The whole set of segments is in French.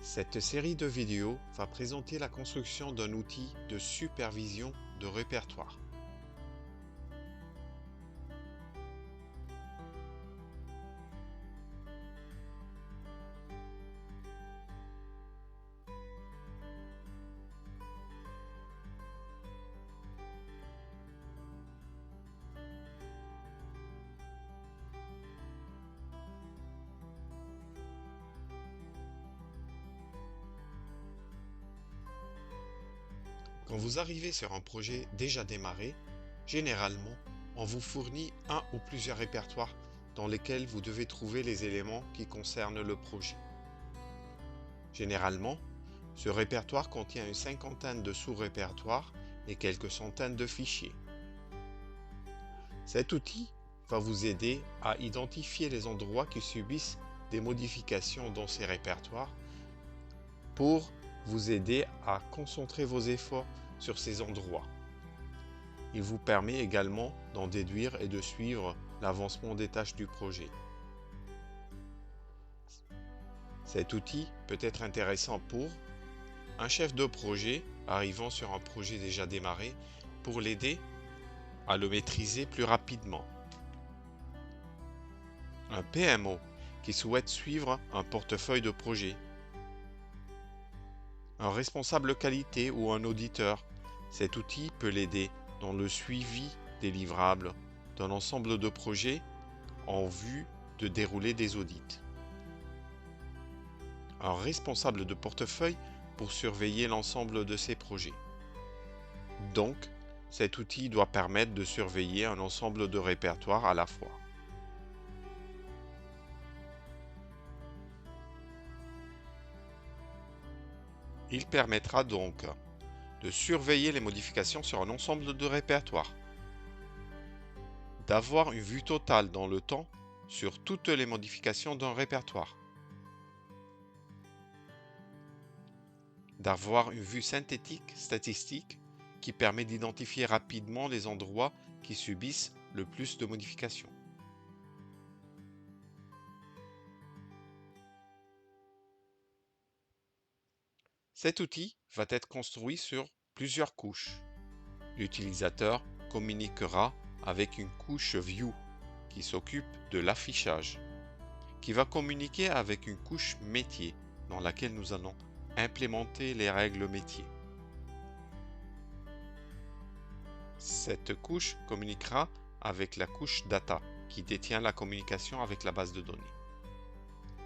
Cette série de vidéos va présenter la construction d'un outil de supervision de répertoire. Quand vous arrivez sur un projet déjà démarré, généralement, on vous fournit un ou plusieurs répertoires dans lesquels vous devez trouver les éléments qui concernent le projet. Généralement, ce répertoire contient une cinquantaine de sous-répertoires et quelques centaines de fichiers. Cet outil va vous aider à identifier les endroits qui subissent des modifications dans ces répertoires pour vous aider à concentrer vos efforts sur ces endroits. Il vous permet également d'en déduire et de suivre l'avancement des tâches du projet. Cet outil peut être intéressant pour un chef de projet arrivant sur un projet déjà démarré pour l'aider à le maîtriser plus rapidement. Un PMO qui souhaite suivre un portefeuille de projet. Un responsable qualité ou un auditeur. Cet outil peut l'aider dans le suivi des livrables d'un ensemble de projets en vue de dérouler des audits. Un responsable de portefeuille pour surveiller l'ensemble de ces projets. Donc, cet outil doit permettre de surveiller un ensemble de répertoires à la fois. Il permettra donc de surveiller les modifications sur un ensemble de répertoires, d'avoir une vue totale dans le temps sur toutes les modifications d'un répertoire, d'avoir une vue synthétique, statistique, qui permet d'identifier rapidement les endroits qui subissent le plus de modifications. Cet outil va être construit sur plusieurs couches. L'utilisateur communiquera avec une couche View qui s'occupe de l'affichage, qui va communiquer avec une couche métier dans laquelle nous allons implémenter les règles métiers. Cette couche communiquera avec la couche Data qui détient la communication avec la base de données.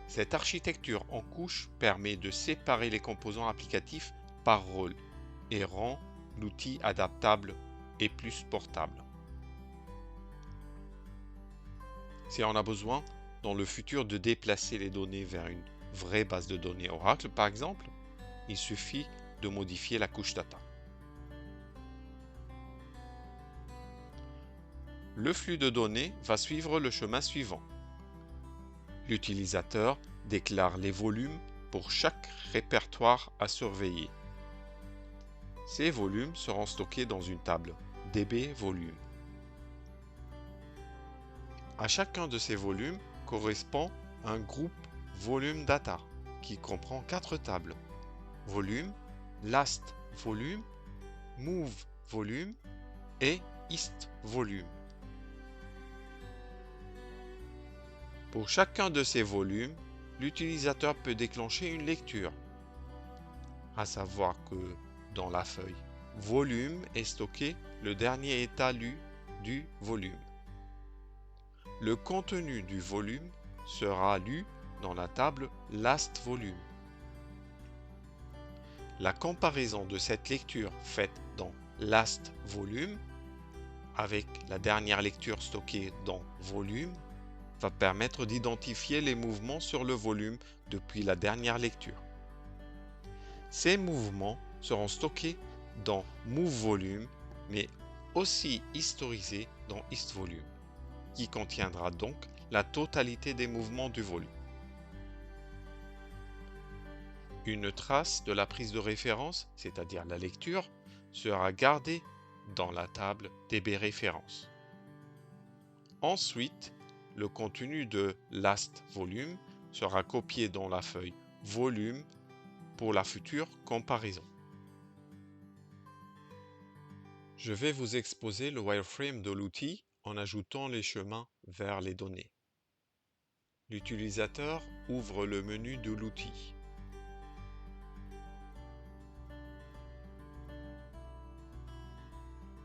Cette architecture en couches permet de séparer les composants applicatifs par rôle et rend l'outil adaptable et plus portable. Si on a besoin dans le futur de déplacer les données vers une vraie base de données Oracle par exemple, il suffit de modifier la couche Data. Le flux de données va suivre le chemin suivant. L'utilisateur déclare les volumes pour chaque répertoire à surveiller. Ces volumes seront stockés dans une table DB volume. À chacun de ces volumes correspond un groupe volume data qui comprend 4 tables: volume, last volume, move volume et ist volume. Pour chacun de ces volumes, l'utilisateur peut déclencher une lecture, à savoir que dans la feuille volume est stocké le dernier état lu du volume. Le contenu du volume sera lu dans la table last volume. La comparaison de cette lecture faite dans last volume avec la dernière lecture stockée dans volume va permettre d'identifier les mouvements sur le volume depuis la dernière lecture. Ces mouvements seront stockés dans move volume, mais aussi historisés dans ist volume, qui contiendra donc la totalité des mouvements du volume. Une trace de la prise de référence, c'est-à-dire la lecture, sera gardée dans la table DB référence. Ensuite, le contenu de last volume sera copié dans la feuille volume pour la future comparaison. Je vais vous exposer le wireframe de l'outil en ajoutant les chemins vers les données. L'utilisateur ouvre le menu de l'outil.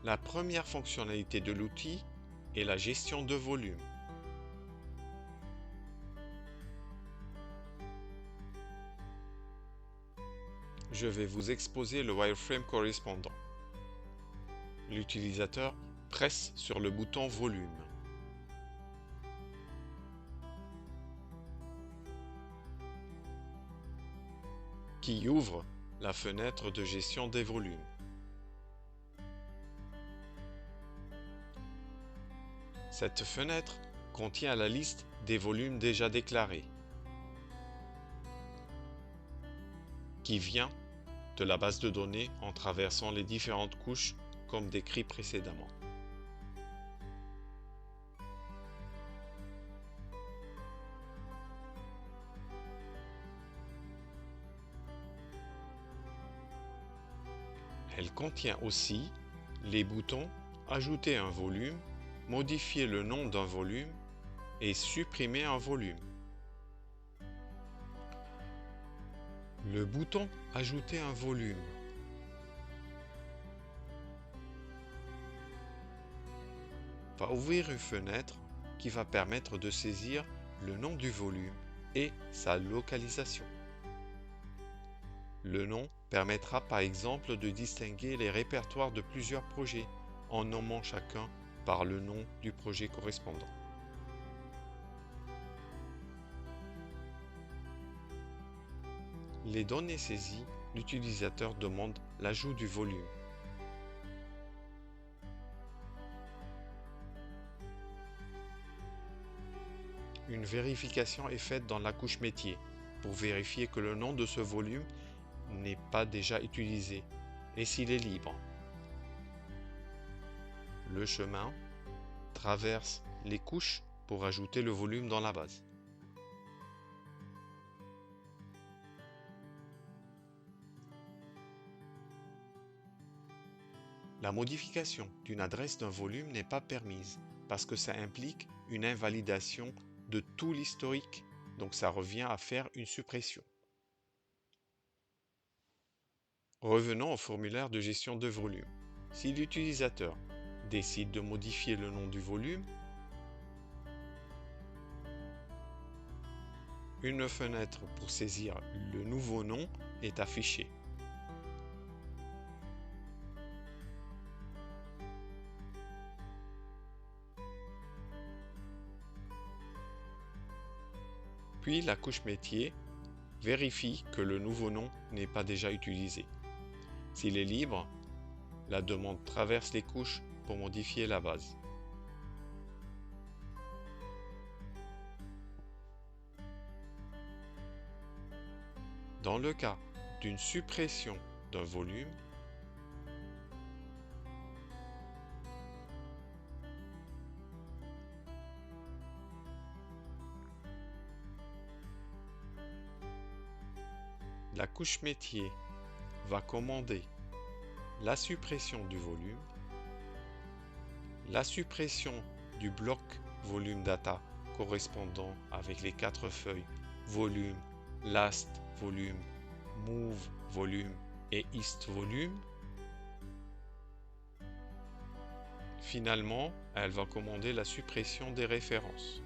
La première fonctionnalité de l'outil est la gestion de volume. Je vais vous exposer le wireframe correspondant. L'utilisateur presse sur le bouton volume. Qui ouvre la fenêtre de gestion des volumes. Cette fenêtre contient la liste des volumes déjà déclarés, qui vient de la base de données en traversant les différentes couches comme décrit précédemment. Elle contient aussi les boutons « Ajouter un volume »,« Modifier le nom d'un volume » et « Supprimer un volume ». Le bouton « Ajouter un volume » va ouvrir une fenêtre qui va permettre de saisir le nom du volume et sa localisation. Le nom permettra par exemple de distinguer les répertoires de plusieurs projets en nommant chacun par le nom du projet correspondant. Les données saisies, l'utilisateur demande l'ajout du volume. Une vérification est faite dans la couche métier pour vérifier que le nom de ce volume n'est pas déjà utilisé et s'il est libre. Le chemin traverse les couches pour ajouter le volume dans la base. La modification d'une adresse d'un volume n'est pas permise parce que ça implique une invalidation de tout l'historique, donc ça revient à faire une suppression. Revenons au formulaire de gestion de volume. Si l'utilisateur décide de modifier le nom du volume, une fenêtre pour saisir le nouveau nom est affichée. Puis la couche métier vérifie que le nouveau nom n'est pas déjà utilisé. S'il est libre, la demande traverse les couches pour modifier la base. Dans le cas d'une suppression d'un volume, la couche métier va commander la suppression du volume, la suppression du bloc volume data correspondant avec les 4 feuilles volume, last volume, move volume et ist volume. Finalement, elle va commander la suppression des références.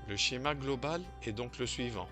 Le schéma global est donc le suivant.